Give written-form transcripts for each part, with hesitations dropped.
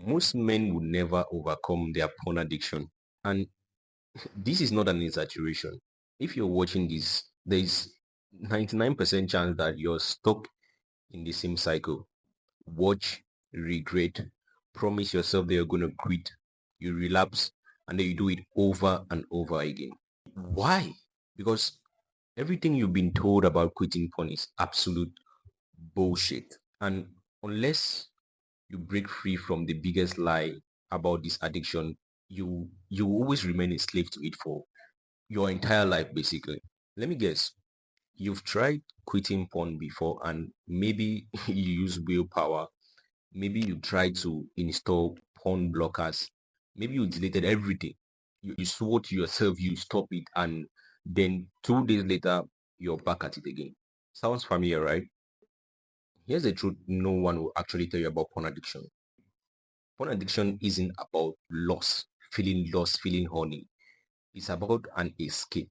Most men would never overcome their porn addiction. And this is not an exaggeration. If you're watching this, there's 99% chance that you're stuck in the same cycle. Watch, regret, promise yourself that you're going to quit, you relapse, and then you do it over and over again. Why? Because everything you've been told about quitting porn is absolute bullshit. And unless you break free from the biggest lie about this addiction, you will always remain a slave to it for your entire life, basically. Let me guess. You've tried quitting porn before, and maybe you use willpower. Maybe you tried to install porn blockers. Maybe you deleted everything. You swore to yourself you stop it, and then 2 days later, you're back at it again. Sounds familiar, right? Here's the truth no one will actually tell you about porn addiction. Porn addiction isn't about lost, feeling horny. It's about an escape,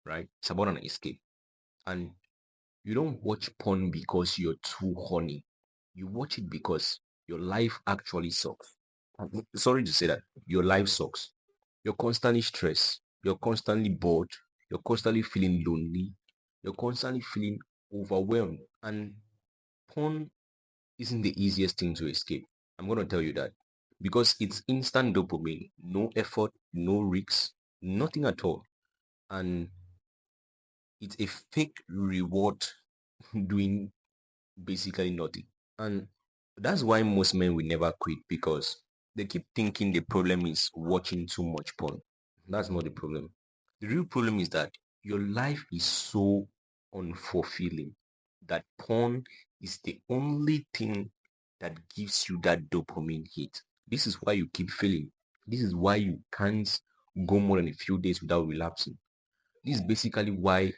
right? It's about an escape. And you don't watch porn because you're too horny. You watch it because your life actually sucks. Sorry to say that. Your life sucks. You're constantly stressed. You're constantly bored. You're constantly feeling lonely. You're constantly feeling overwhelmed. And porn isn't the easiest thing to escape. I'm going to tell you that. Because it's instant dopamine, no effort, no risks, nothing at all. And it's a fake reward doing basically nothing. And that's why most men will never quit because they keep thinking the problem is watching too much porn. That's not the problem. The real problem is that your life is so unfulfilling that porn is the only thing that gives you that dopamine hit. This is why you keep failing. This is why you can't go more than a few days without relapsing. This is basically why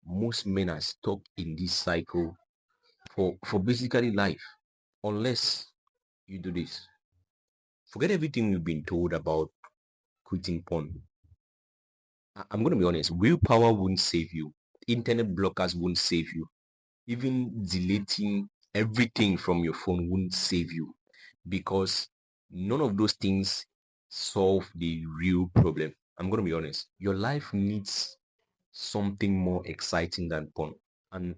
most men are stuck in this cycle for basically life, unless you do this. Forget everything you've been told about quitting porn. I'm going to be honest, willpower won't save you. Internet blockers won't save you. Even deleting everything from your phone won't save you because none of those things solve the real problem. I'm going to be honest. Your life needs something more exciting than porn. And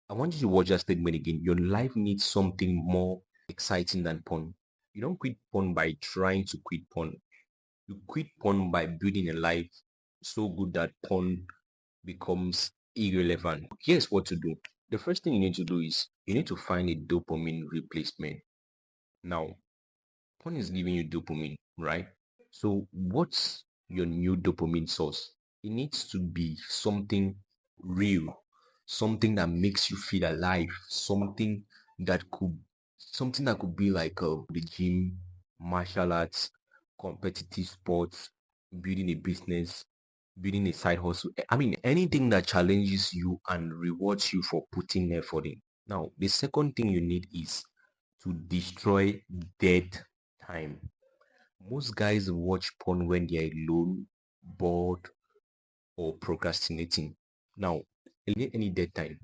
I want you to watch that statement again. Your life needs something more exciting than porn. You don't quit porn by trying to quit porn. You quit porn by building a life so good that porn becomes irrelevant. Here's what to do. The first thing you need to do is you need to find a dopamine replacement. Now, porn is giving you dopamine, right? So, what's your new dopamine source? It needs to be something real, something that makes you feel alive, that could something that could be like the gym, martial arts, competitive sports, building a business, building a side hustle. I mean, anything that challenges you and rewards you for putting effort in. Now, the second thing you need is to destroy dead time. Most guys watch porn when they're alone, bored, or procrastinating. Now, eliminate any dead time.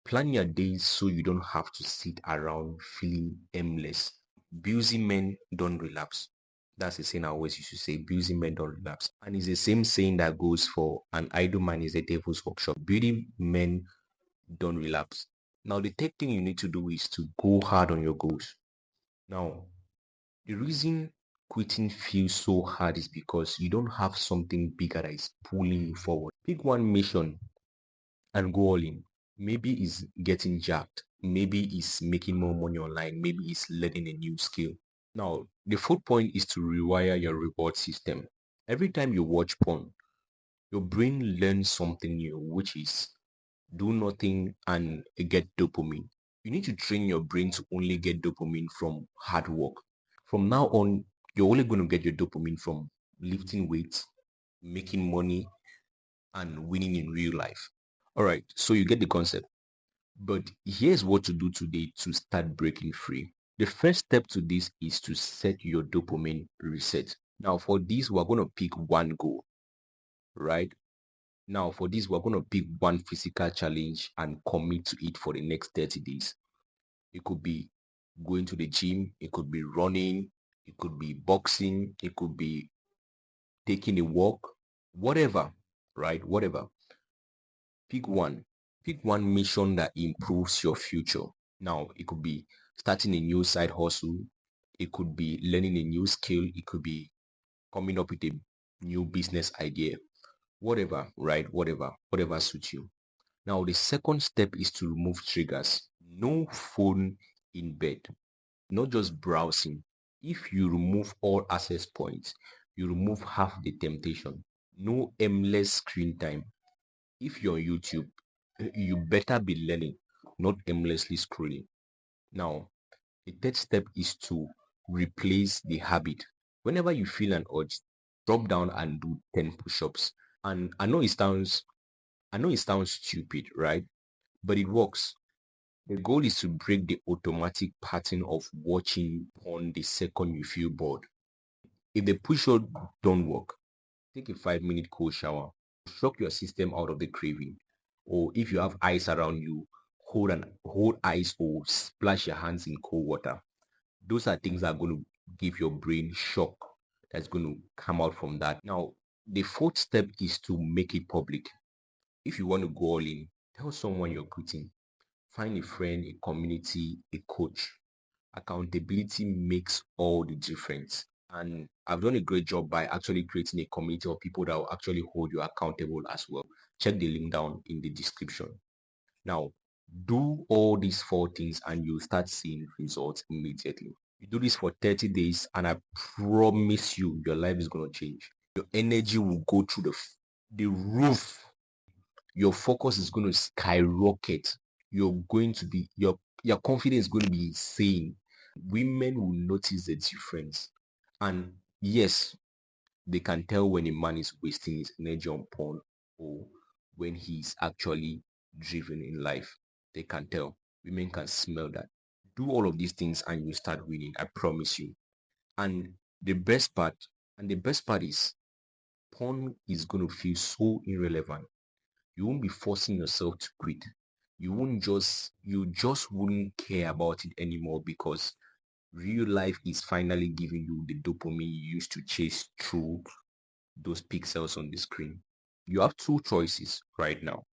Plan your days so you don't have to sit around feeling aimless. Busy men don't relapse. That's the saying I always used to say, busy men don't relapse. And it's the same saying that goes for an idle man is a devil's workshop. Busy men don't relapse. Now, the third thing you need to do is to go hard on your goals. Now, the reason quitting feels so hard is because you don't have something bigger that is pulling you forward. Pick one mission and go all in. Maybe it's getting jacked. Maybe it's making more money online. Maybe it's learning a new skill. Now, the fourth point is to rewire your reward system. Every time you watch porn, your brain learns something new, which is do nothing and get dopamine. You need to train your brain to only get dopamine from hard work. From now on, you're only going to get your dopamine from lifting weights, making money, and winning in real life. All right, so you get the concept. But here's what to do today to start breaking free. The first step to this is to set your dopamine reset. Now, for this, we're going to pick one goal, right? Now, for this, we're going to pick one physical challenge and commit to it for the next 30 days. It could be going to the gym, it could be running, it could be boxing, it could be taking a walk, whatever, right? Whatever. Pick one. Pick one mission that improves your future. Now, it could be starting a new side hustle, it could be learning a new skill, it could be coming up with a new business idea, whatever, right? Whatever suits you. Now, the second step is to remove triggers. No phone in bed, not just browsing. If you remove all access points, you remove half the temptation. No aimless screen time. If you're on YouTube, you better be learning, not aimlessly scrolling. Now, the third step is to replace the habit. Whenever you feel an urge, drop down and do 10 push-ups. And I know it sounds stupid, right? But it works. The goal is to break the automatic pattern of watching porn the second you feel bored. If the push-up don't work, take a 5-minute cold shower. Shock your system out of the craving. Or if you have ice around you, hold ice or splash your hands in cold water. Those are things that are going to give your brain shock that's going to come out from that. Now, the fourth step is to make it public. If you want to go all in, tell someone you're quitting. Find a friend, a community, a coach. Accountability makes all the difference. And I've done a great job by actually creating a community of people that will actually hold you accountable as well. Check the link down in the description. Now, do all these four things and you start seeing results immediately. You do this for 30 days, and I promise you, your life is going to change. Your energy will go through the roof. Your focus is going to skyrocket. You're going to be your confidence is going to be insane. Women will notice the difference. And yes, they can tell when a man is wasting his energy on porn or when he's actually driven in life. They can tell. Women can smell that. Do all of these things and you start winning. I promise you. And the best part, the best part is porn is going to feel so irrelevant. You won't be forcing yourself to quit. You just wouldn't care about it anymore because real life is finally giving you the dopamine you used to chase through those pixels on the screen. You have two choices right now.